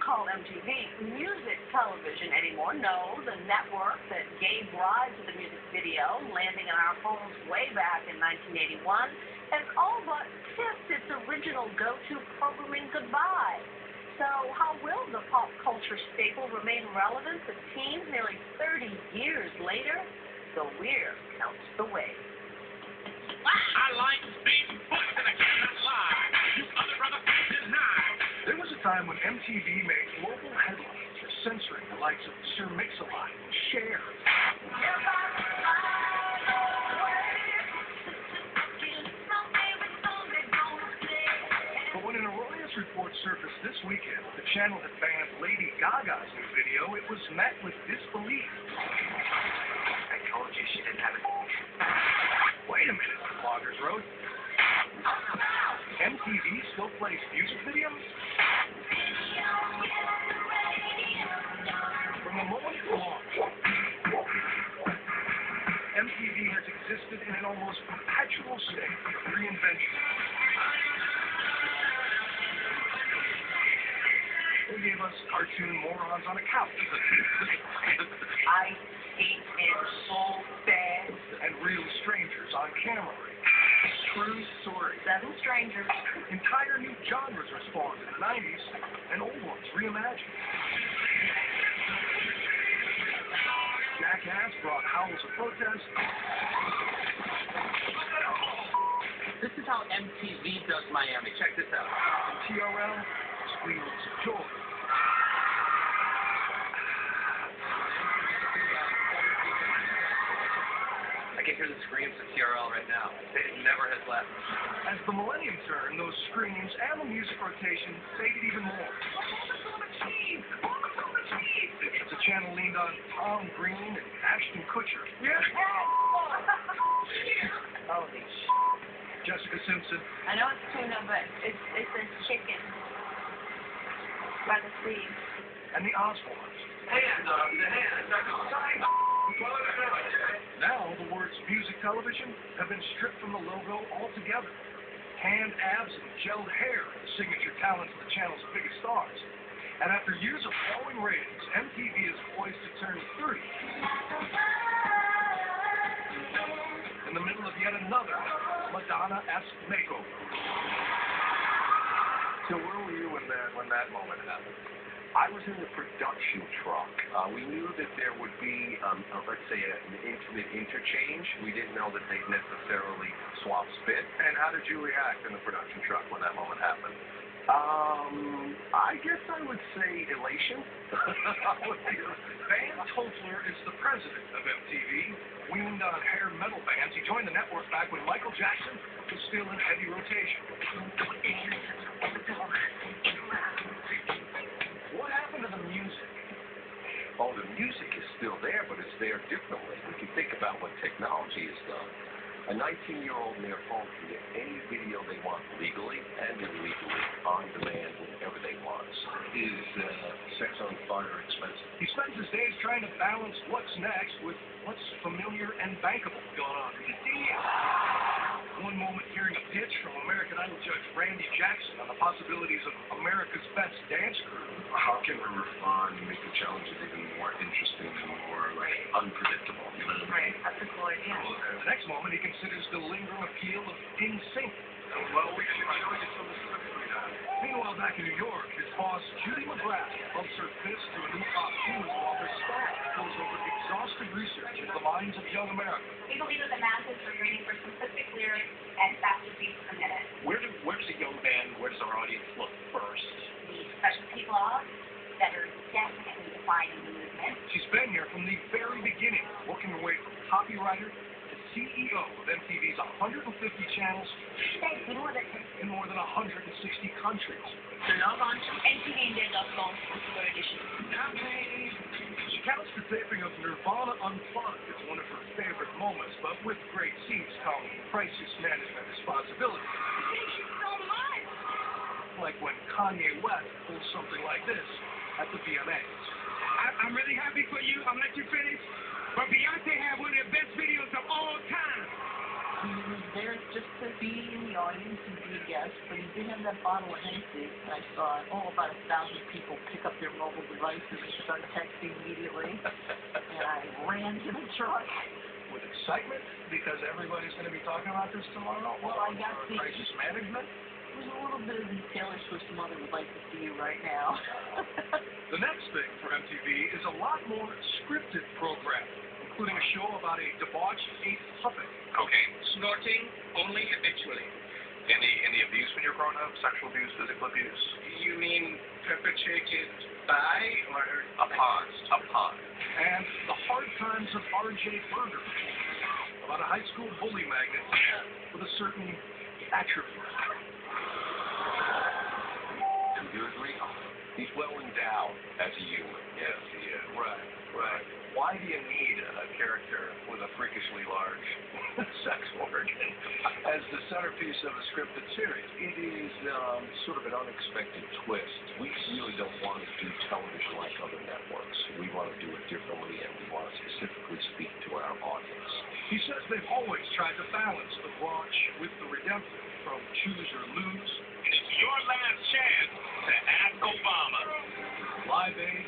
call MTV music television anymore. No, the network that gave rise to the music video, landing in our phones way back in 1981, has all but kissed its original go-to programming goodbye. So how will the pop culture staple remain relevant to teens nearly 30 years later? The Weir counts the way. I like being boys and I cannot lie. You other brother deny. There was a time when MTV made global headlines for censoring the likes of Sir Mix-a-Lot and Cher. But when an erroneous report surfaced this weekend, the channel that banned Lady Gaga's new video, it was met with disbelief. I told you she didn't have it. Wait a minute, the bloggers wrote. MTV still plays music videos? From the moment it launched, MTV has existed in an almost perpetual state of reinvention. They gave us cartoon morons on a couch. I hate it so bad. And real strangers on camera. True story. 7 strangers. Entire new genres were spawned in the 90s, and old ones reimagined. Jackass brought howls of protest. This is how MTV does Miami. Check this out. And TRL, squeals of joy. I can hear the screams of TRL right now. It never has left. As the millennium turned, those screams and the music rotation faded even more. As the channel leaned on Tom Green and Ashton Kutcher. Yes. Holy sh**. Jessica Simpson. I know it's tuna, but it's a chicken. By the sleeve. And the Osbournes. Now, the words music television have been stripped from the logo altogether. Tanned abs and gelled hair are the signature talents of the channel's biggest stars. And after years of falling ratings, MTV is poised to turn 30. In the middle of yet another Madonna-esque makeover. So where were you when that moment happened? I was in the production truck. We knew that there would be, let's say, an intimate interchange. We didn't know that they'd necessarily swap spit. And how did you react in the production truck when that moment happened? I guess I would say elation. Van Toffler is the president of MTV. Weaned on hair metal bands, he joined the network back when Michael Jackson was still in heavy rotation. What happened to the music? Oh, the music is still there, but it's there differently. We can think about what technology has done. A 19-year-old in their phone can get any video they want legally and illegally, on demand, whenever they want. Is Sex on Fire expensive? He spends his days trying to balance what's next with what's familiar and bankable going on. One moment hearing a pitch from American Idol judge Randy Jackson on the possibilities of America's Best Dance Crew. How can we refine and make the challenges even more interesting and more unpredictable? You know what I mean? Right, that's a cool idea. The next moment, he considers the lingering appeal of NSYNC. Well, we should show you some specifically now. Meanwhile, back in New York, his boss, Judy McGrath, bumps her fist to a new pop tune while her star goes over exhaustive research into the minds of young America. We believe that the masses are yearning for simplistic lyrics and faster beats per minute. Where does a young band, where does our audience look first? The specialty blogs that are definitely defining the movement. She's been here from the very beginning, working her way from copywriter to CEO of MTV's 150 channels in more than 160 countries. So log on to mtvindia.com for the edition. She counts the taping of Nirvana Unplugged as one of her favorite moments, but with great seats come crisis management responsibility. Thank you so much. Like when Kanye West pulls something like this at the VMAs. I'm really happy for you. I'll let you finish. But Beyonce had one of the best videos of all time. there just to be in the audience and be a guest, but he did have that bottle of Hennessy, and I saw about 1,000 people pick up their mobile devices and start texting immediately, and I ran to the truck. With excitement, because everybody's going to be talking about this tomorrow? Well, I got the... Crisis management? There's a little bit of the Taylor Swift mother would like to see you right now. The next thing for MTV is a lot more scripted programming, including a show about a debauched ape puppet. Okay, snorting only habitually. Any abuse when you're growing up? Sexual abuse, physical abuse? You mean perpetrated by or upon? Upon. And The Hard Times of R.J. Berger, about a high school bully magnet with a certain attribute. Do you agree? He's well endowed as a human. Yes, he is. Right. Why do you need a character with a freakishly large sex organ as the centerpiece of a scripted series? It is sort of an unexpected twist. We really don't want to do television like other networks. We want to do it differently, and we want to specifically speak to our audience. He says they've always tried to balance the raunch with the redemptive, from choose or lose. And it's your last chance to ask Obama. Live Aid,